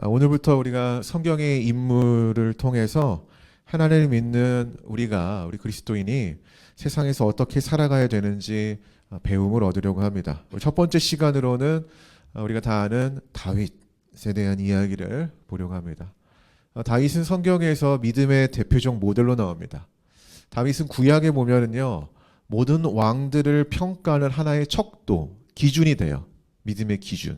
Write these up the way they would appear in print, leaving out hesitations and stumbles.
오늘부터 우리가 성경의 인물을 통해서 하나님을 믿는 우리 그리스도인이 세상에서 어떻게 살아가야 되는지 배움을 얻으려고 합니다. 첫 번째 시간으로는 우리가 다 아는 다윗에 대한 이야기를 보려고 합니다. 다윗은 성경에서 믿음의 대표적 모델로 나옵니다. 다윗은 구약에 보면은요, 모든 왕들을 평가하는 하나의 척도, 기준이 돼요. 믿음의 기준.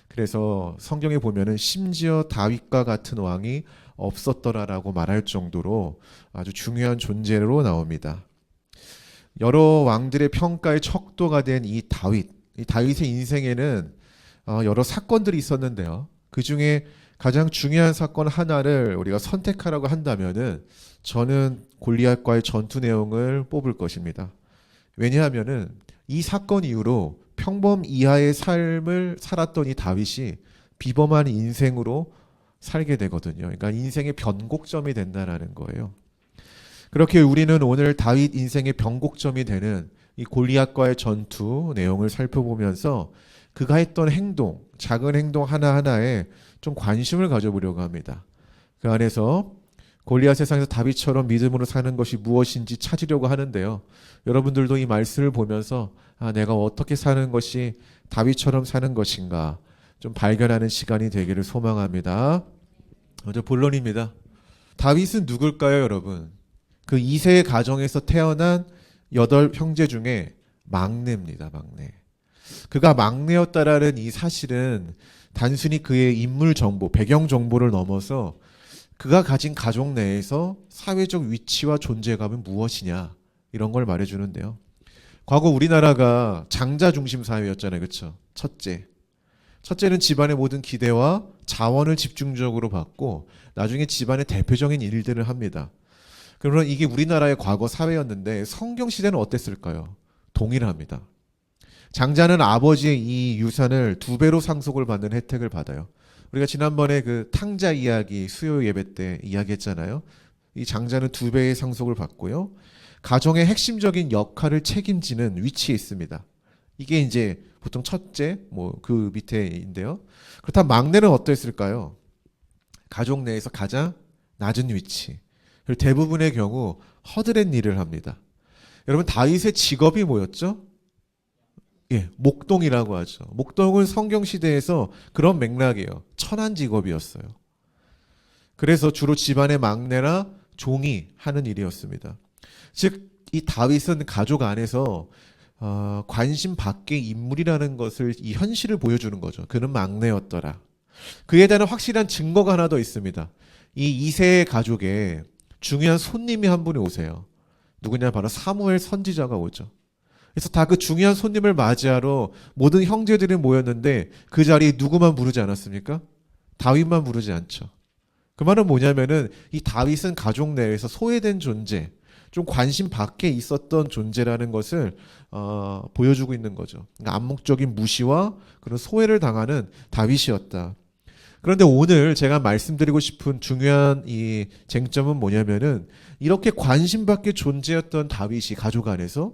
그래서 성경에 보면은 심지어 다윗과 같은 왕이 없었더라라고 말할 정도로 아주 중요한 존재로 나옵니다. 여러 왕들의 평가의 척도가 된 이 다윗의 인생에는 여러 사건들이 있었는데요. 그 중에 가장 중요한 사건 하나를 우리가 선택하라고 한다면은 저는 골리앗과의 전투 내용을 뽑을 것입니다. 왜냐하면은 이 사건 이후로 평범 이하의 삶을 살았던 이 다윗이 비범한 인생으로 살게 되거든요. 그러니까 인생의 변곡점이 된다라는 거예요. 그렇게 우리는 오늘 다윗 인생의 변곡점이 되는 이 골리앗과의 전투 내용을 살펴보면서 그가 했던 행동, 작은 행동 하나하나에 좀 관심을 가져보려고 합니다. 그 안에서 골리앗 세상에서 다윗처럼 믿음으로 사는 것이 무엇인지 찾으려고 하는데요. 여러분들도 이 말씀을 보면서 내가 어떻게 사는 것이 다윗처럼 사는 것인가 좀 발견하는 시간이 되기를 소망합니다. 먼저 본론입니다. 다윗은 누굴까요, 여러분? 그 이세의 가정에서 태어난 8형제 중에 막내입니다. 막내. 그가 막내였다라는 이 사실은 단순히 그의 인물 정보, 배경 정보를 넘어서 그가 가진 가족 내에서 사회적 위치와 존재감은 무엇이냐 이런 걸 말해주는데요. 과거 우리나라가 장자 중심 사회였잖아요. 그렇죠? 첫째는 집안의 모든 기대와 자원을 집중적으로 받고 나중에 집안의 대표적인 일들을 합니다. 그러면 이게 우리나라의 과거 사회였는데 성경 시대는 어땠을까요? 동일합니다. 장자는 아버지의 이 유산을 2배로 상속을 받는 혜택을 받아요. 우리가 지난번에 그 탕자 이야기 수요 예배 때 이야기했잖아요. 이 장자는 2배의 상속을 받고요. 가정의 핵심적인 역할을 책임지는 위치에 있습니다. 이게 이제 보통 첫째, 그 밑에인데요. 그렇다면 막내는 어땠을까요? 가족 내에서 가장 낮은 위치. 그리고 대부분의 경우 허드렛 일을 합니다. 여러분 다윗의 직업이 뭐였죠? 목동이라고 하죠. 목동은 성경 시대에서 그런 맥락이에요. 천한 직업이었어요. 그래서 주로 집안의 막내나 종이 하는 일이었습니다. 즉, 이 다윗은 가족 안에서 관심 밖의 인물이라는 것을 이 현실을 보여주는 거죠. 그는 막내였더라. 그에 대한 확실한 증거가 하나 더 있습니다. 이 이세의 가족에 중요한 손님이 한 분이 오세요. 누구냐? 바로 사무엘 선지자가 오죠. 그래서 다 그 중요한 손님을 맞이하러 모든 형제들이 모였는데 그 자리에 누구만 부르지 않았습니까? 다윗만 부르지 않죠. 그 말은 뭐냐면은 이 다윗은 가족 내에서 소외된 존재, 좀 관심 밖에 있었던 존재라는 것을 보여주고 있는 거죠. 그러니까 암묵적인 무시와 그런 소외를 당하는 다윗이었다. 그런데 오늘 제가 말씀드리고 싶은 중요한 이 쟁점은 뭐냐면은 이렇게 관심 밖의 존재였던 다윗이 가족 안에서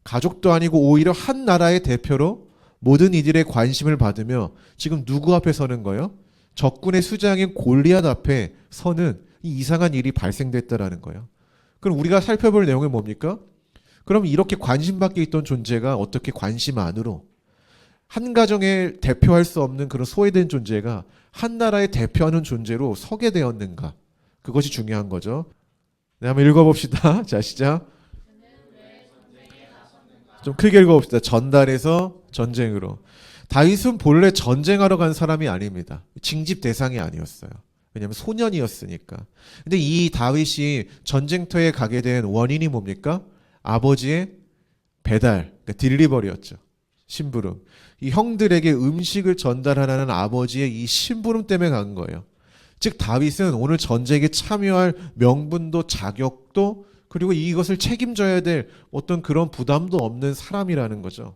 가족도 아니고 오히려 한 나라의 대표로 모든 이들의 관심을 받으며 지금 누구 앞에 서는 거예요? 적군의 수장인 골리앗 앞에 서는 이 이상한 일이 발생됐다라는 거예요. 그럼 우리가 살펴볼 내용이 뭡니까? 그럼 이렇게 관심 밖에 있던 존재가 어떻게 관심 안으로 한 가정에 대표할 수 없는 그런 소외된 존재가 한 나라에 대표하는 존재로 서게 되었는가? 그것이 중요한 거죠. 네, 한번 읽어봅시다. 자, 시작. 좀 크게 읽어봅시다. 전달에서 전쟁으로. 다윗은 본래 전쟁하러 간 사람이 아닙니다. 징집 대상이 아니었어요. 왜냐하면 소년이었으니까. 근데 이 다윗이 전쟁터에 가게 된 원인이 뭡니까? 아버지의 배달, 그러니까 딜리버리였죠. 심부름. 이 형들에게 음식을 전달하라는 아버지의 이 심부름 때문에 간 거예요. 즉 다윗은 오늘 전쟁에 참여할 명분도 자격도 그리고 이것을 책임져야 될 어떤 그런 부담도 없는 사람이라는 거죠.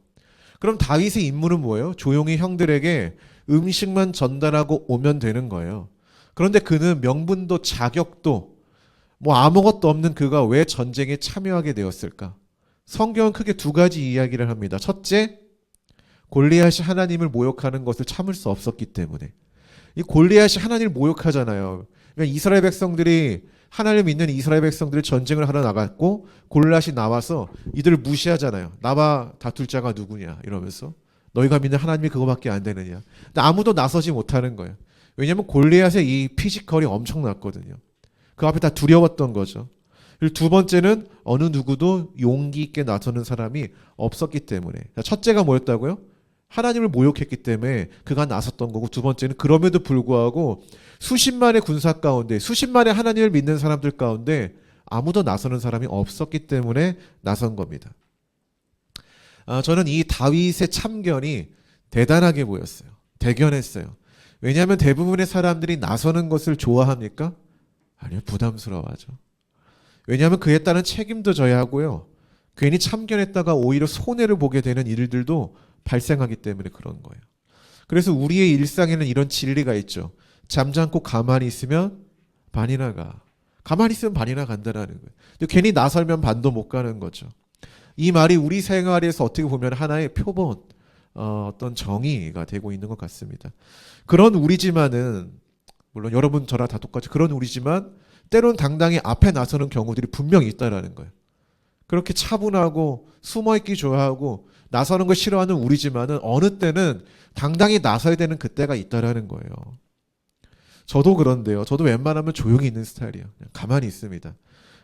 그럼 다윗의 임무는 뭐예요? 조용히 형들에게 음식만 전달하고 오면 되는 거예요. 그런데 그는 명분도 자격도 아무것도 없는 그가 왜 전쟁에 참여하게 되었을까? 성경은 크게 2가지 이야기를 합니다. 첫째, 골리앗이 하나님을 모욕하는 것을 참을 수 없었기 때문에. 이 골리앗이 하나님을 모욕하잖아요. 그러니까 이스라엘 백성들이 하나님을 믿는 이스라엘 백성들이 전쟁을 하러 나갔고 골리앗이 나와서 이들을 무시하잖아요. 나와 다툴 자가 누구냐 이러면서 너희가 믿는 하나님이 그거밖에 안 되느냐. 근데 아무도 나서지 못하는 거예요. 왜냐하면 골리앗의 이 피지컬이 엄청났거든요. 그 앞에 다 두려웠던 거죠. 그리고 두 번째는 어느 누구도 용기 있게 나서는 사람이 없었기 때문에. 첫째가 뭐였다고요? 하나님을 모욕했기 때문에 그가 나섰던 거고, 두 번째는 그럼에도 불구하고 수십만의 군사 가운데 수십만의 하나님을 믿는 사람들 가운데 아무도 나서는 사람이 없었기 때문에 나선 겁니다. 저는 이 다윗의 참견이 대단하게 보였어요. 대견했어요. 왜냐하면 대부분의 사람들이 나서는 것을 좋아합니까? 아니요, 부담스러워하죠. 왜냐하면 그에 따른 책임도 져야 하고요. 괜히 참견했다가 오히려 손해를 보게 되는 일들도 발생하기 때문에 그런 거예요. 그래서 우리의 일상에는 이런 진리가 있죠. 잠잠고 가만히 있으면 반이나 가. 가만히 있으면 반이나 간다라는 거예요. 근데 괜히 나설면 반도 못 가는 거죠. 이 말이 우리 생활에서 어떻게 보면 하나의 표본, 어떤 정의가 되고 있는 것 같습니다. 그런 우리지만은, 물론 여러분 저랑 다 똑같이 그런 우리지만 때론 당당히 앞에 나서는 경우들이 분명히 있다라는 거예요. 그렇게 차분하고 숨어있기 좋아하고 나서는 걸 싫어하는 우리지만은 어느 때는 당당히 나서야 되는 그때가 있다라는 거예요. 저도 그런데요. 저도 웬만하면 조용히 있는 스타일이에요. 그냥 가만히 있습니다.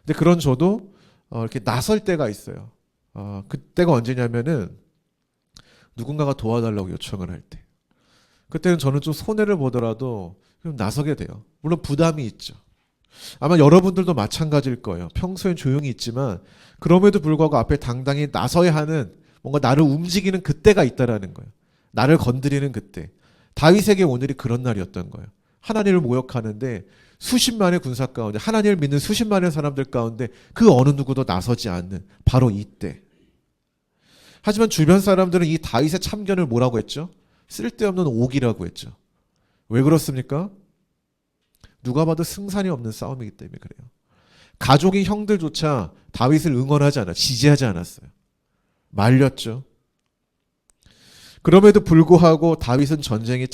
근데 그런 저도 이렇게 나설 때가 있어요. 그때가 언제냐면은 누군가가 도와달라고 요청을 할 때. 그때는 저는 좀 손해를 보더라도 좀 나서게 돼요. 물론 부담이 있죠. 아마 여러분들도 마찬가지일 거예요. 평소엔 조용히 있지만 그럼에도 불구하고 앞에 당당히 나서야 하는, 뭔가 나를 움직이는 그때가 있다라는 거예요. 나를 건드리는 그때. 다윗에게 오늘이 그런 날이었던 거예요. 하나님을 모욕하는데 수십만의 군사 가운데, 하나님을 믿는 수십만의 사람들 가운데 그 어느 누구도 나서지 않는 바로 이때. 하지만 주변 사람들은 이 다윗의 참견을 뭐라고 했죠? 쓸데없는 옥이라고 했죠. 왜 그렇습니까? 누가 봐도 승산이 없는 싸움이기 때문에 그래요. 가족인 형들조차 다윗을 응원하지 않아, 지지하지 않았어요. 말렸죠. 그럼에도 불구하고 다윗은 전쟁에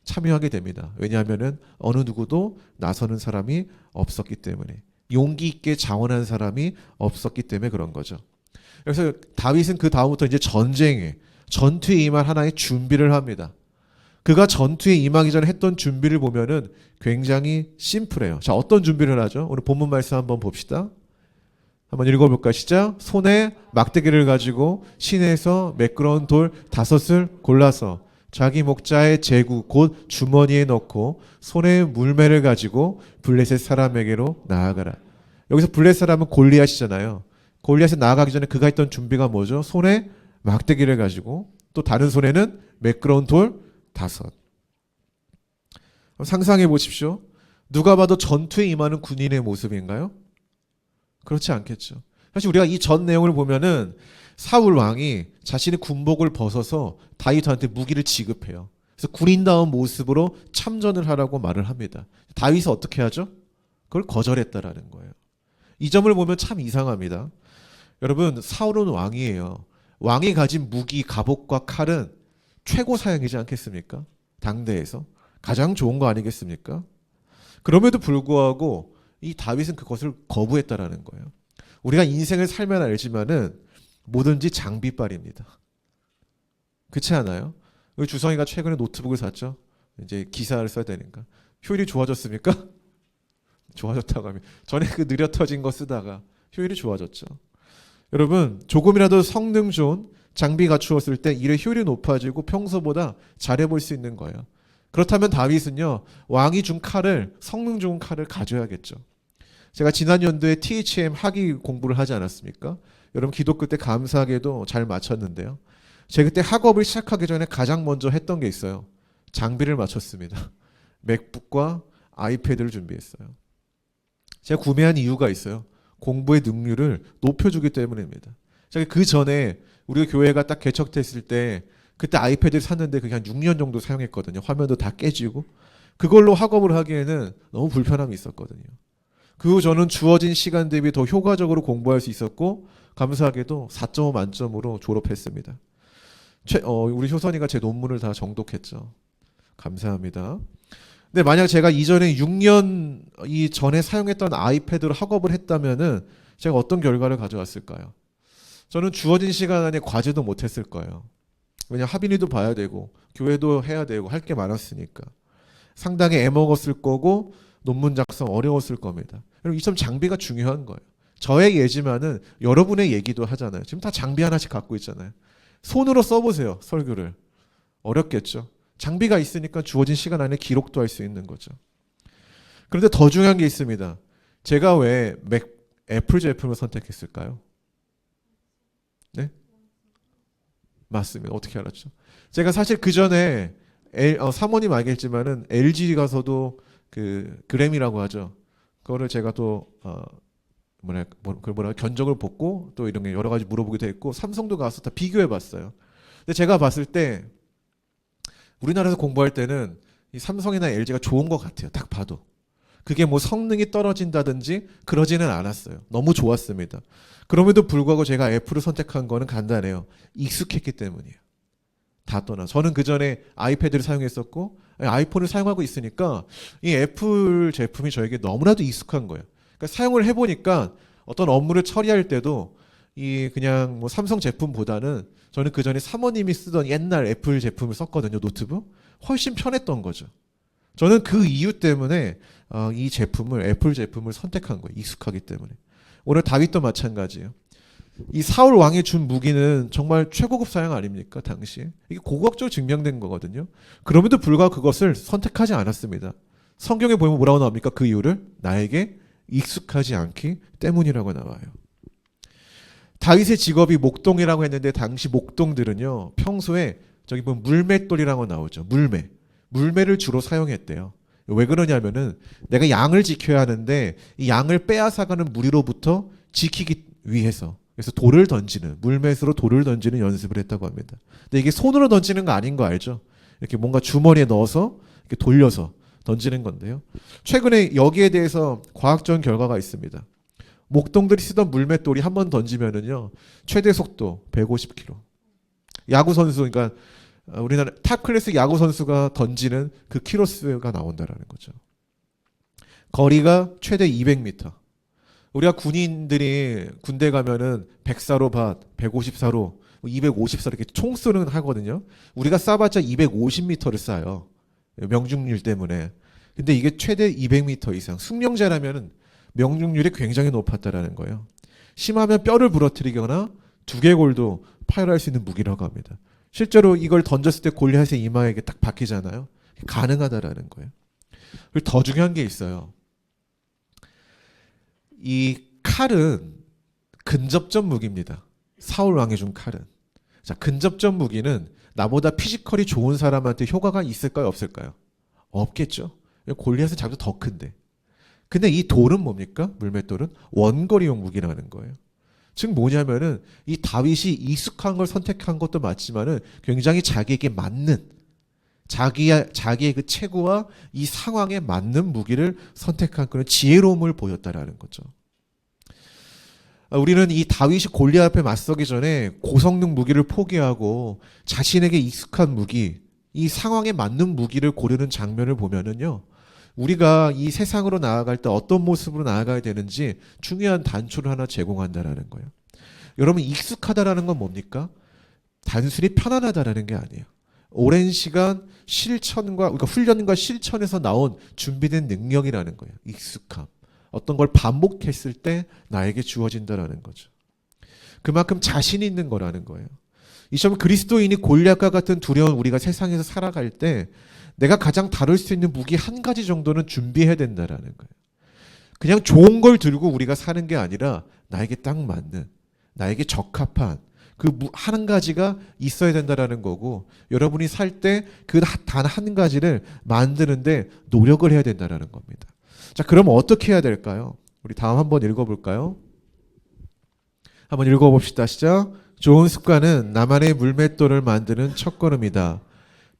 참여하게 됩니다. 왜냐하면은 어느 누구도 나서는 사람이 없었기 때문에, 용기 있게 자원한 사람이 없었기 때문에 그런 거죠. 그래서 다윗은 그 다음부터 이제 전투에 임할 하나의 준비를 합니다. 그가 전투에 임하기 전에 했던 준비를 보면은 굉장히 심플해요. 자, 어떤 준비를 하죠? 오늘 본문 말씀 한번 봅시다. 한번 읽어볼까? 시작. 손에 막대기를 가지고 시내에서 매끄러운 돌 5을 골라서 자기 목자의 제구 곧 주머니에 넣고 손에 물매를 가지고 블레셋 사람에게로 나아가라. 여기서 블레셋 사람은 골리앗이잖아요. 골리앗에 나아가기 전에 그가 했던 준비가 뭐죠? 손에 막대기를 가지고 또 다른 손에는 매끄러운 돌 5. 상상해 보십시오. 누가 봐도 전투에 임하는 군인의 모습인가요? 그렇지 않겠죠. 사실 우리가 이 전 내용을 보면은 사울 왕이 자신의 군복을 벗어서 다윗한테 무기를 지급해요. 그래서 군인다운 모습으로 참전을 하라고 말을 합니다. 다윗은 어떻게 하죠? 그걸 거절했다라는 거예요. 이 점을 보면 참 이상합니다. 여러분, 사울은 왕이에요. 왕이 가진 무기, 갑옷과 칼은 최고 사양이지 않겠습니까? 당대에서 가장 좋은 거 아니겠습니까? 그럼에도 불구하고 이 다윗은 그것을 거부했다라는 거예요. 우리가 인생을 살면 알지만은 뭐든지 장비빨입니다. 그렇지 않아요? 우리 주성이가 최근에 노트북을 샀죠. 이제 기사를 써야 되니까. 효율이 좋아졌습니까? 좋아졌다고 하면 전에 그 느려 터진 거 쓰다가 효율이 좋아졌죠. 여러분, 조금이라도 성능 좋은 장비 갖추었을 때 일의 효율이 높아지고 평소보다 잘해볼 수 있는 거예요. 그렇다면 다윗은요, 왕이 준 칼을, 성능 좋은 칼을 가져야겠죠. 제가 지난 연도에 THM 학위 공부를 하지 않았습니까? 여러분, 기독교 때 감사하게도 잘 마쳤는데요. 제가 그때 학업을 시작하기 전에 가장 먼저 했던 게 있어요. 장비를 맞췄습니다. 맥북과 아이패드를 준비했어요. 제가 구매한 이유가 있어요. 공부의 능률을 높여주기 때문입니다. 제가 그 전에 우리 교회가 딱 개척됐을 때 그때 아이패드를 샀는데 그게 한 6년 정도 사용했거든요. 화면도 다 깨지고. 그걸로 학업을 하기에는 너무 불편함이 있었거든요. 그 후 저는 주어진 시간 대비 더 효과적으로 공부할 수 있었고 감사하게도 4.5 만점으로 졸업했습니다. 우리 효선이가 제 논문을 다 정독했죠. 감사합니다. 근데 만약 제가 이전에 6년 전에 사용했던 아이패드로 학업을 했다면은 제가 어떤 결과를 가져왔을까요? 저는 주어진 시간 안에 과제도 못했을 거예요. 왜냐 합의도 봐야 되고 교회도 해야 되고 할 게 많았으니까 상당히 애먹었을 거고 논문 작성 어려웠을 겁니다. 여러분 이 점 장비가 중요한 거예요. 저의 예지만은 여러분의 얘기도 하잖아요. 지금 다 장비 하나씩 갖고 있잖아요. 손으로 써보세요. 설교를. 어렵겠죠. 장비가 있으니까 주어진 시간 안에 기록도 할 수 있는 거죠. 그런데 더 중요한 게 있습니다. 제가 왜 애플 제품을 선택했을까요? 네? 맞습니다. 어떻게 알았죠? 제가 사실 그 전에 사모님 알겠지만은 LG 가서도 그 그램이라고 하죠. 그거를 제가 또 견적을 보고 또 이런 게 여러 가지 물어보기도 했고 삼성도 가서 다 비교해봤어요. 근데 제가 봤을 때 우리나라에서 공부할 때는 이 삼성이나 LG가 좋은 것 같아요. 딱 봐도. 그게 뭐 성능이 떨어진다든지 그러지는 않았어요. 너무 좋았습니다. 그럼에도 불구하고 제가 애플을 선택한 거는 간단해요. 익숙했기 때문이에요. 다 떠나. 저는 그 전에 아이패드를 사용했었고 아이폰을 사용하고 있으니까 이 애플 제품이 저에게 너무나도 익숙한 거예요. 그러니까 사용을 해보니까 어떤 업무를 처리할 때도 이 그냥 뭐 삼성 제품보다는 저는 그 전에 사모님이 쓰던 옛날 애플 제품을 썼거든요. 노트북. 훨씬 편했던 거죠. 저는 그 이유 때문에 이 제품을 애플 제품을 선택한 거예요. 익숙하기 때문에. 오늘 다윗도 마찬가지예요. 이 사울 왕이 준 무기는 정말 최고급 사양 아닙니까? 당시에. 이게 고고학적으로 증명된 거거든요. 그럼에도 불구하고 그것을 선택하지 않았습니다. 성경에 보면 뭐라고 나옵니까? 그 이유를 나에게 익숙하지 않기 때문이라고 나와요. 다윗의 직업이 목동이라고 했는데 당시 목동들은요. 평소에 저기 보면 물맷돌이라고 나오죠. 물매를 주로 사용했대요. 왜 그러냐면은 내가 양을 지켜야 하는데 이 양을 빼앗아가는 무리로부터 지키기 위해서. 그래서 돌을 던지는 물맷으로 돌을 던지는 연습을 했다고 합니다. 근데 이게 손으로 던지는 거 아닌 거 알죠? 이렇게 뭔가 주머니에 넣어서 이렇게 돌려서 던지는 건데요. 최근에 여기에 대해서 과학적인 결과가 있습니다. 목동들이 쓰던 물맷돌이 한 번 던지면은요 최대 속도 150km. 야구 선수 그러니까 우리나라 탑 클래스 야구 선수가 던지는 그 키로수가 나온다라는 거죠. 거리가 최대 200m. 우리가 군인들이 군대 가면은 104로 밭, 154로, 254로 이렇게 총 쏘는 하거든요. 우리가 쏴봤자 250m를 쏴요. 명중률 때문에. 근데 이게 최대 200m 이상. 숙련자라면은 명중률이 굉장히 높았다라는 거예요. 심하면 뼈를 부러뜨리거나 두개골도 파열할 수 있는 무기라고 합니다. 실제로 이걸 던졌을 때 골리앗의 이마에 딱 박히잖아요. 가능하다라는 거예요. 그리고 더 중요한 게 있어요. 이 칼은 근접전 무기입니다. 사울 왕이 준 칼은. 자, 근접전 무기는 나보다 피지컬이 좋은 사람한테 효과가 있을까요, 없을까요? 없겠죠. 골리앗은 자기도 더 큰데. 근데 이 돌은 뭡니까? 물맷돌은 원거리용 무기라는 거예요. 즉 뭐냐면은 이 다윗이 익숙한 걸 선택한 것도 맞지만은 굉장히 자기에게 맞는 자기의 그 체구와 이 상황에 맞는 무기를 선택한 그런 지혜로움을 보였다라는 거죠. 우리는 이 다윗이 골리앗 앞에 맞서기 전에 고성능 무기를 포기하고 자신에게 익숙한 무기, 이 상황에 맞는 무기를 고르는 장면을 보면은요. 우리가 이 세상으로 나아갈 때 어떤 모습으로 나아가야 되는지 중요한 단초를 하나 제공한다라는 거예요. 여러분 익숙하다라는 건 뭡니까? 단순히 편안하다라는 게 아니에요. 오랜 시간 실천과 그러니까 훈련과 실천에서 나온 준비된 능력이라는 거예요. 익숙함. 어떤 걸 반복했을 때 나에게 주어진다라는 거죠. 그만큼 자신 있는 거라는 거예요. 이처럼 그리스도인이 골리앗과 같은 두려운 우리가 세상에서 살아갈 때 내가 가장 다룰 수 있는 무기 한 가지 정도는 준비해야 된다라는 거예요. 그냥 좋은 걸 들고 우리가 사는 게 아니라 나에게 딱 맞는, 나에게 적합한 그 한 가지가 있어야 된다라는 거고 여러분이 살 때 그 단 한 가지를 만드는데 노력을 해야 된다라는 겁니다. 자, 그럼 어떻게 해야 될까요? 우리 다음 한번 읽어볼까요? 한번 읽어봅시다. 시작. 좋은 습관은 나만의 물맷돌을 만드는 첫걸음이다.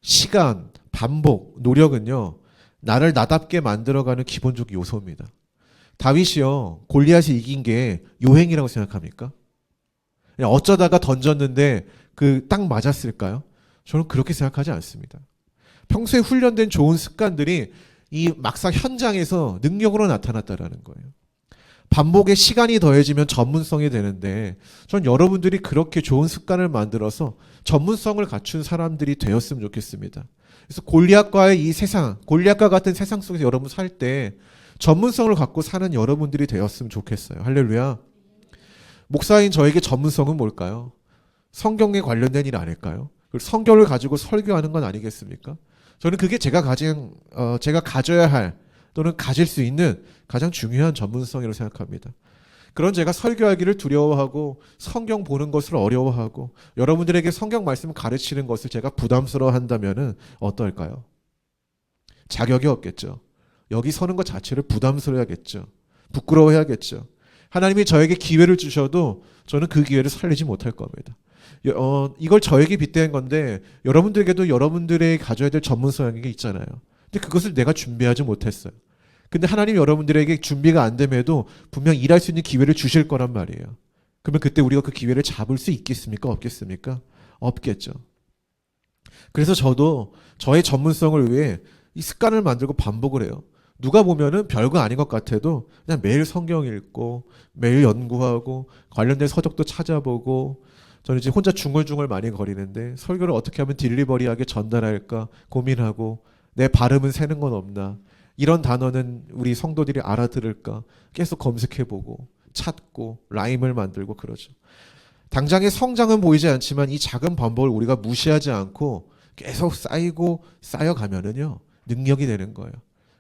시간, 반복, 노력은요. 나를 나답게 만들어가는 기본적 요소입니다. 다윗이요. 골리앗이 이긴 게 요행이라고 생각합니까? 그냥 어쩌다가 던졌는데 그 딱 맞았을까요? 저는 그렇게 생각하지 않습니다. 평소에 훈련된 좋은 습관들이 이 막상 현장에서 능력으로 나타났다라는 거예요. 반복의 시간이 더해지면 전문성이 되는데 전 여러분들이 그렇게 좋은 습관을 만들어서 전문성을 갖춘 사람들이 되었으면 좋겠습니다. 그래서 골리앗과의 이 세상, 골리앗과 같은 세상 속에서 여러분 살 때 전문성을 갖고 사는 여러분들이 되었으면 좋겠어요. 할렐루야. 목사인 저에게 전문성은 뭘까요? 성경에 관련된 일 아닐까요? 성경을 가지고 설교하는 건 아니겠습니까? 저는 그게 제가 가져야 할 또는 가질 수 있는 가장 중요한 전문성이라고 생각합니다. 그런 제가 설교하기를 두려워하고 성경 보는 것을 어려워하고 여러분들에게 성경 말씀을 가르치는 것을 제가 부담스러워한다면 어떨까요? 자격이 없겠죠. 여기 서는 것 자체를 부담스러워야겠죠. 부끄러워해야겠죠. 하나님이 저에게 기회를 주셔도 저는 그 기회를 살리지 못할 겁니다. 이걸 저에게 빗대는 건데 여러분들에게도 여러분들의 가져야 될 전문성이 있잖아요. 근데 그것을 내가 준비하지 못했어요. 근데 하나님 여러분들에게 준비가 안 됨에도 분명 일할 수 있는 기회를 주실 거란 말이에요. 그러면 그때 우리가 그 기회를 잡을 수 있겠습니까? 없겠습니까? 없겠죠. 그래서 저도 저의 전문성을 위해 이 습관을 만들고 반복을 해요. 누가 보면은 별거 아닌 것 같아도 그냥 매일 성경 읽고 매일 연구하고 관련된 서적도 찾아보고 저는 이제 혼자 중얼중얼 많이 거리는데 설교를 어떻게 하면 딜리버리하게 전달할까 고민하고 내 발음은 새는 건 없나 이런 단어는 우리 성도들이 알아들을까 계속 검색해보고 찾고 라임을 만들고 그러죠. 당장의 성장은 보이지 않지만 이 작은 반복을 우리가 무시하지 않고 계속 쌓이고 쌓여가면은요 능력이 되는 거예요.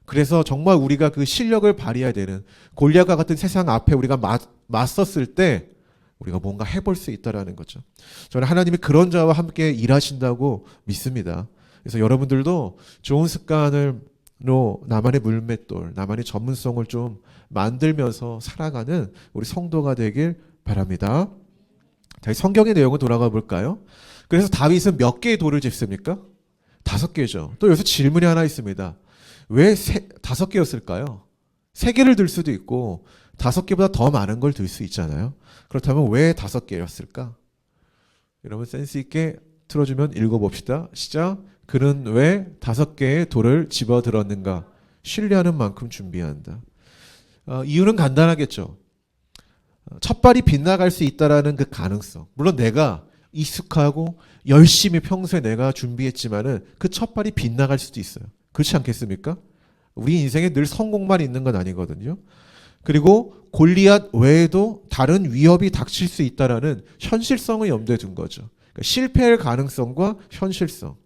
그래서 정말 우리가 그 실력을 발휘해야 되는 골리앗과 같은 세상 앞에 우리가 맞섰을 때 우리가 뭔가 해볼 수 있다라는 거죠. 저는 하나님이 그런 자와 함께 일하신다고 믿습니다. 그래서 여러분들도 좋은 습관으로 나만의 물맷돌, 나만의 전문성을 좀 만들면서 살아가는 우리 성도가 되길 바랍니다. 다시 성경의 내용을 돌아가 볼까요? 그래서 다윗은 몇 개의 돌을 짓습니까? 5개죠. 또 여기서 질문이 하나 있습니다. 왜 5개였을까요? 3개를 들 수도 있고 5개보다 더 많은 걸 들 수 있잖아요. 그렇다면 왜 5개였을까? 여러분 센스 있게 틀어주면 읽어봅시다. 시작. 그는 왜 5개의 돌을 집어들었는가? 신뢰하는 만큼 준비한다. 이유는 간단하겠죠. 첫발이 빗나갈 수 있다라는 그 가능성. 물론 내가 익숙하고 열심히 평소에 내가 준비했지만은 그 첫발이 빗나갈 수도 있어요. 그렇지 않겠습니까? 우리 인생에 늘 성공만 있는 건 아니거든요. 그리고 골리앗 외에도 다른 위협이 닥칠 수 있다라는 현실성을 염두에 둔 거죠. 그러니까 실패할 가능성과 현실성.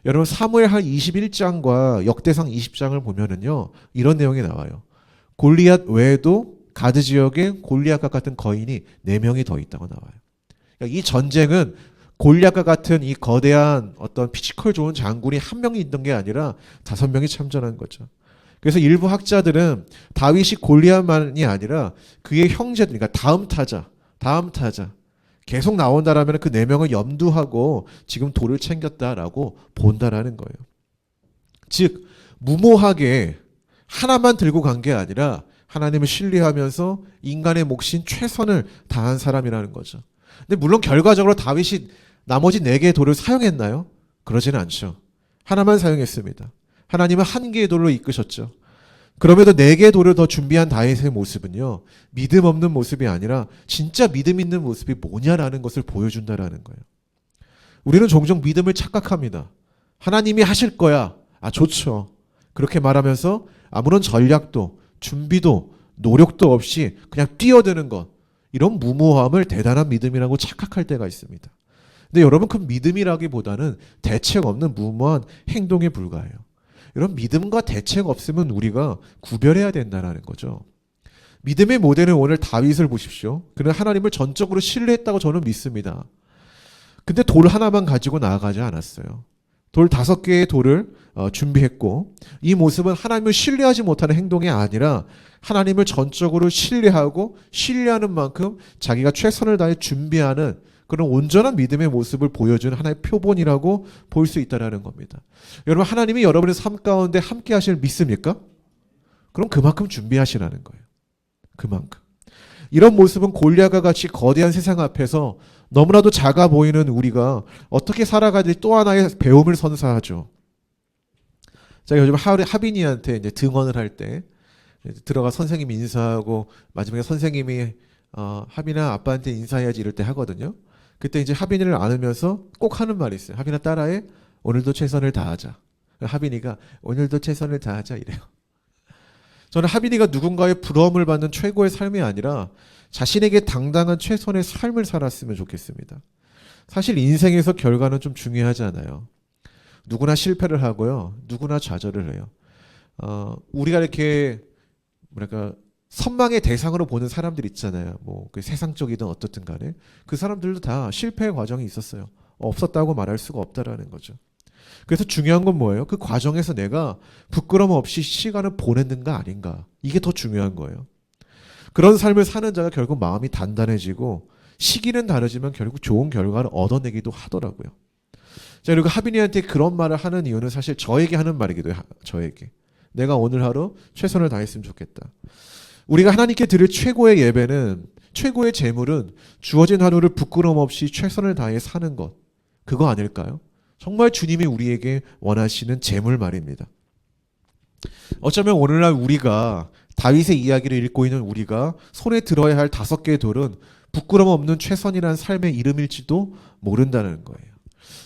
여러분 사무엘하 21장과 역대상 20장을 보면은요 이런 내용이 나와요. 골리앗 외에도 가드 지역에 골리앗과 같은 거인이 4명이 더 있다고 나와요. 그러니까 이 전쟁은 골리앗과 같은 이 거대한 어떤 피지컬 좋은 장군이 1명이 있던 게 아니라 5명이 참전한 거죠. 그래서 일부 학자들은 다윗이 골리앗만이 아니라 그의 형제들, 그러니까 다음 타자 계속 나온다라면 그 4명을 염두하고 지금 돌을 챙겼다라고 본다라는 거예요. 즉 무모하게 하나만 들고 간 게 아니라 하나님을 신뢰하면서 인간의 몫인 최선을 다한 사람이라는 거죠. 근데 물론 결과적으로 다윗이 나머지 4개의 돌을 사용했나요? 그러지는 않죠. 하나만 사용했습니다. 하나님은 1개의 돌로 이끄셨죠. 그럼에도 4개의 돌을 더 준비한 다윗의 모습은요. 믿음 없는 모습이 아니라 진짜 믿음 있는 모습이 뭐냐라는 것을 보여준다라는 거예요. 우리는 종종 믿음을 착각합니다. 하나님이 하실 거야. 아 좋죠. 그렇게 말하면서 아무런 전략도 준비도 노력도 없이 그냥 뛰어드는 것. 이런 무모함을 대단한 믿음이라고 착각할 때가 있습니다. 근데 여러분 그 믿음이라기보다는 대책 없는 무모한 행동에 불과해요. 이런 믿음과 대책 없으면 우리가 구별해야 된다는 거죠. 믿음의 모델은 오늘 다윗을 보십시오. 그는 하나님을 전적으로 신뢰했다고 저는 믿습니다. 근데 돌 하나만 가지고 나아가지 않았어요. 돌 5개의 돌을 준비했고 이 모습은 하나님을 신뢰하지 못하는 행동이 아니라 하나님을 전적으로 신뢰하고 신뢰하는 만큼 자기가 최선을 다해 준비하는 그런 온전한 믿음의 모습을 보여주는 하나의 표본이라고 볼 수 있다는 겁니다. 여러분 하나님이 여러분의 삶 가운데 함께 하실 믿습니까? 그럼 그만큼 준비하시라는 거예요. 그만큼. 이런 모습은 골리앗과 같이 거대한 세상 앞에서 너무나도 작아 보이는 우리가 어떻게 살아가야 될지 또 하나의 배움을 선사하죠. 제가 요즘 하빈이한테 이제 등원을 할 때 들어가 선생님 인사하고 마지막에 선생님이 하빈아 아빠한테 인사해야지 이럴 때 하거든요. 그때 이제 하빈이를 안으면서 꼭 하는 말이 있어요. 하빈아 따라해. 오늘도 최선을 다하자. 하빈이가 오늘도 최선을 다하자 이래요. 저는 하빈이가 누군가의 부러움을 받는 최고의 삶이 아니라 자신에게 당당한 최선의 삶을 살았으면 좋겠습니다. 사실 인생에서 결과는 좀 중요하지 않아요. 누구나 실패를 하고요. 누구나 좌절을 해요. 우리가 이렇게 뭐랄까 선망의 대상으로 보는 사람들 있잖아요. 뭐 그 세상적이든 어떻든 간에 그 사람들도 다 실패의 과정이 있었어요. 없었다고 말할 수가 없다라는 거죠. 그래서 중요한 건 뭐예요? 그 과정에서 내가 부끄럼 없이 시간을 보냈는가 아닌가. 이게 더 중요한 거예요. 그런 삶을 사는 자가 결국 마음이 단단해지고 시기는 다르지만 결국 좋은 결과를 얻어내기도 하더라고요. 자, 그리고 하빈이한테 그런 말을 하는 이유는 사실 저에게 하는 말이기도 해요. 저에게. 내가 오늘 하루 최선을 다했으면 좋겠다. 우리가 하나님께 드릴 최고의 예배는, 최고의 재물은 주어진 하루를 부끄럼 없이 최선을 다해 사는 것. 그거 아닐까요? 정말 주님이 우리에게 원하시는 재물 말입니다. 어쩌면 오늘날 우리가 다윗의 이야기를 읽고 있는 우리가 손에 들어야 할 5개의 돌은 부끄럼 없는 최선이라는 삶의 이름일지도 모른다는 거예요.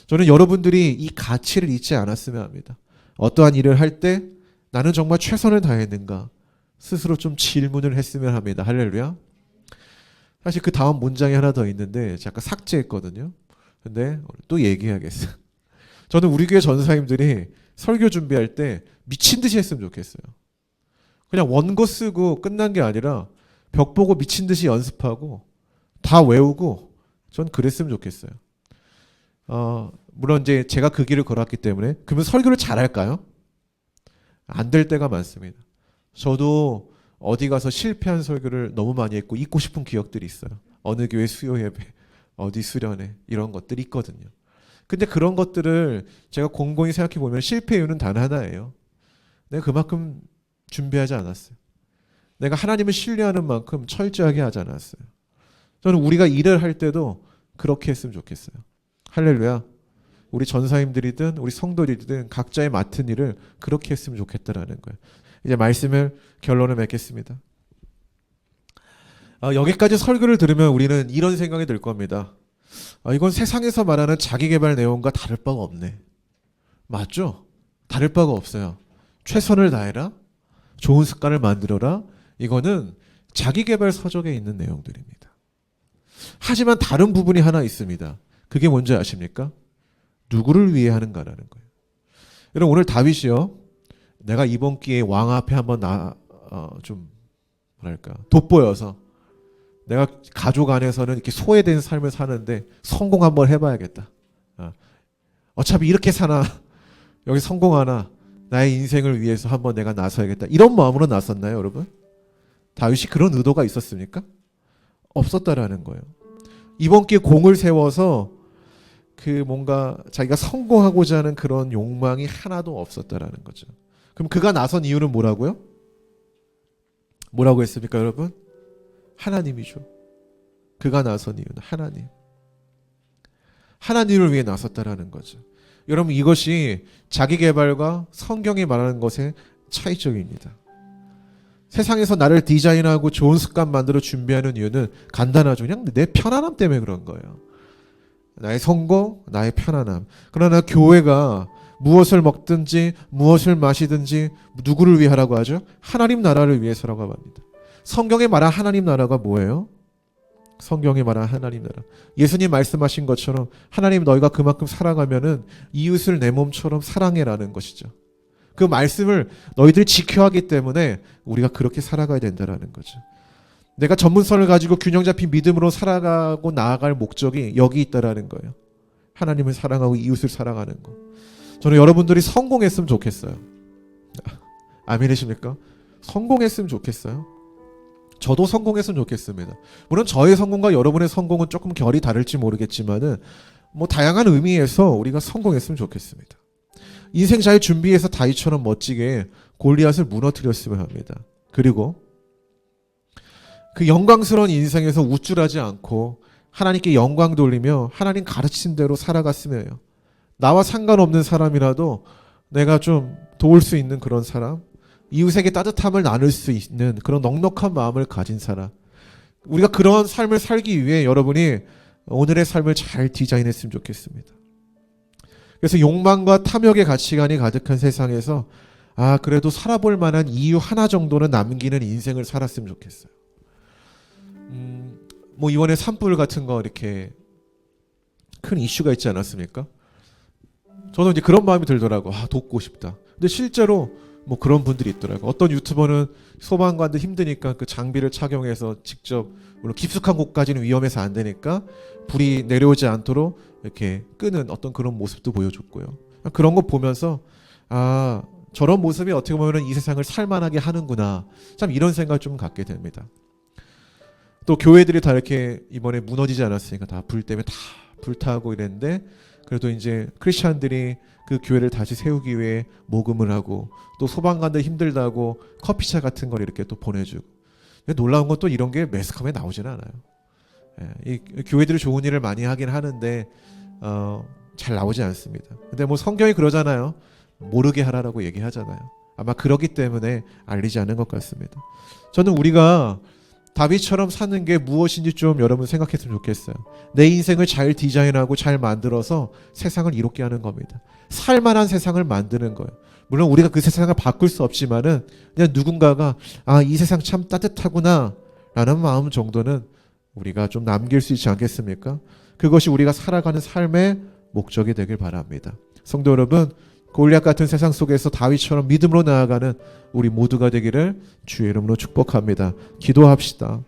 저는 여러분들이 이 가치를 잊지 않았으면 합니다. 어떠한 일을 할 때 나는 정말 최선을 다했는가 스스로 좀 질문을 했으면 합니다. 할렐루야. 사실 그 다음 문장이 하나 더 있는데 잠깐 삭제했거든요. 근데 또 얘기해야겠어요. 저는 우리 교회 전사님들이 설교 준비할 때 미친 듯이 했으면 좋겠어요. 그냥 원고 쓰고 끝난 게 아니라 벽 보고 미친 듯이 연습하고 다 외우고 전 그랬으면 좋겠어요. 물론 이제 제가 그 길을 걸었기 때문에 그러면 설교를 잘할까요? 안 될 때가 많습니다. 저도 어디 가서 실패한 설교를 너무 많이 했고 잊고 싶은 기억들이 있어요. 어느 교회 수요 예배, 어디 수련회 이런 것들이 있거든요. 근데 그런 것들을 제가 곰곰이 생각해 보면 실패 이유는 단 하나예요. 내가 그만큼 준비하지 않았어요. 내가 하나님을 신뢰하는 만큼 철저하게 하지 않았어요. 저는 우리가 일을 할 때도 그렇게 했으면 좋겠어요. 할렐루야. 우리 전사님들이든 우리 성도들이든 각자의 맡은 일을 그렇게 했으면 좋겠다라는 거예요. 이제 말씀을 결론을 맺겠습니다. 여기까지 설교를 들으면 우리는 이런 생각이 들 겁니다. 이건 세상에서 말하는 자기계발 내용과 다를 바가 없네. 맞죠? 다를 바가 없어요. 최선을 다해라. 좋은 습관을 만들어라. 이거는 자기계발 서적에 있는 내용들입니다. 하지만 다른 부분이 하나 있습니다. 그게 뭔지 아십니까? 누구를 위해 하는가라는 거예요. 여러분 오늘 다윗이요. 내가 이번 기회에 왕 앞에 한번 좀 뭐랄까 돋보여서 내가 가족 안에서는 이렇게 소외된 삶을 사는데 성공 한번 해봐야겠다. 어차피 이렇게 사나 여기 성공하나 나의 인생을 위해서 한번 내가 나서야겠다. 이런 마음으로 나섰나요, 여러분? 다윗이 그런 의도가 있었습니까? 없었다라는 거예요. 이번 기회에 공을 세워서 그 뭔가 자기가 성공하고자 하는 그런 욕망이 하나도 없었다라는 거죠. 그럼 그가 나선 이유는 뭐라고요? 뭐라고 했습니까, 여러분? 하나님이죠. 그가 나선 이유는 하나님. 하나님을 위해 나섰다라는 거죠. 여러분 이것이 자기계발과 성경이 말하는 것의 차이점입니다. 세상에서 나를 디자인하고 좋은 습관 만들어 준비하는 이유는 간단하죠. 그냥 내 편안함 때문에 그런 거예요. 나의 성공, 나의 편안함. 그러나 교회가 무엇을 먹든지 무엇을 마시든지 누구를 위하라고 하죠? 하나님 나라를 위해서라고 합니다. 성경에 말한 하나님 나라가 뭐예요? 성경에 말한 하나님 나라. 예수님 말씀하신 것처럼 하나님 너희가 그만큼 사랑하면은 이웃을 내 몸처럼 사랑해라는 것이죠. 그 말씀을 너희들이 지켜야 하기 때문에 우리가 그렇게 살아가야 된다라는 거죠. 내가 전문성을 가지고 균형 잡힌 믿음으로 살아가고 나아갈 목적이 여기 있다라는 거예요. 하나님을 사랑하고 이웃을 사랑하는 거. 저는 여러분들이 성공했으면 좋겠어요. 아멘이십니까? 성공했으면 좋겠어요. 저도 성공했으면 좋겠습니다. 물론 저의 성공과 여러분의 성공은 조금 결이 다를지 모르겠지만은 뭐 다양한 의미에서 우리가 성공했으면 좋겠습니다. 인생 잘 준비해서 다윗처럼 멋지게 골리앗을 무너뜨렸으면 합니다. 그리고 그 영광스러운 인생에서 우쭐하지 않고 하나님께 영광 돌리며 하나님 가르친 대로 살아갔으면 해요. 나와 상관없는 사람이라도 내가 좀 도울 수 있는 그런 사람, 이웃에게 따뜻함을 나눌 수 있는 그런 넉넉한 마음을 가진 사람. 우리가 그런 삶을 살기 위해 여러분이 오늘의 삶을 잘 디자인했으면 좋겠습니다. 그래서 욕망과 탐욕의 가치관이 가득한 세상에서 그래도 살아볼 만한 이유 하나 정도는 남기는 인생을 살았으면 좋겠어요. 뭐 이번에 산불 같은 거 이렇게 큰 이슈가 있지 않았습니까? 저도 이제 그런 마음이 들더라고. 돕고 싶다. 근데 실제로 뭐 그런 분들이 있더라고. 어떤 유튜버는 소방관들 힘드니까 그 장비를 착용해서 직접, 물론 깊숙한 곳까지는 위험해서 안 되니까 불이 내려오지 않도록 이렇게 끄는 어떤 그런 모습도 보여줬고요. 그런 거 보면서 저런 모습이 어떻게 보면 이 세상을 살만하게 하는구나. 참 이런 생각을 좀 갖게 됩니다. 또 교회들이 다 이렇게 이번에 무너지지 않았으니까 다 불 때문에 다 불타고 이랬는데, 그래도 이제 크리스찬들이 그 교회를 다시 세우기 위해 모금을 하고, 또 소방관들 힘들다고 커피차 같은 걸 이렇게 또 보내주고. 놀라운 건 또 이런 게 매스컴에 나오지는 않아요. 이 교회들이 좋은 일을 많이 하긴 하는데 잘 나오지 않습니다. 근데 뭐 성경이 그러잖아요. 모르게 하라라고 얘기하잖아요. 아마 그러기 때문에 알리지 않은 것 같습니다. 저는 우리가 다윗처럼 사는 게 무엇인지 좀 여러분 생각했으면 좋겠어요. 내 인생을 잘 디자인하고 잘 만들어서 세상을 이롭게 하는 겁니다. 살만한 세상을 만드는 거예요. 물론 우리가 그 세상을 바꿀 수 없지만은 그냥 누군가가 이 세상 참 따뜻하구나 라는 마음 정도는 우리가 좀 남길 수 있지 않겠습니까? 그것이 우리가 살아가는 삶의 목적이 되길 바랍니다. 성도 여러분, 골리앗 같은 세상 속에서 다윗처럼 믿음으로 나아가는 우리 모두가 되기를 주의 이름으로 축복합니다. 기도합시다.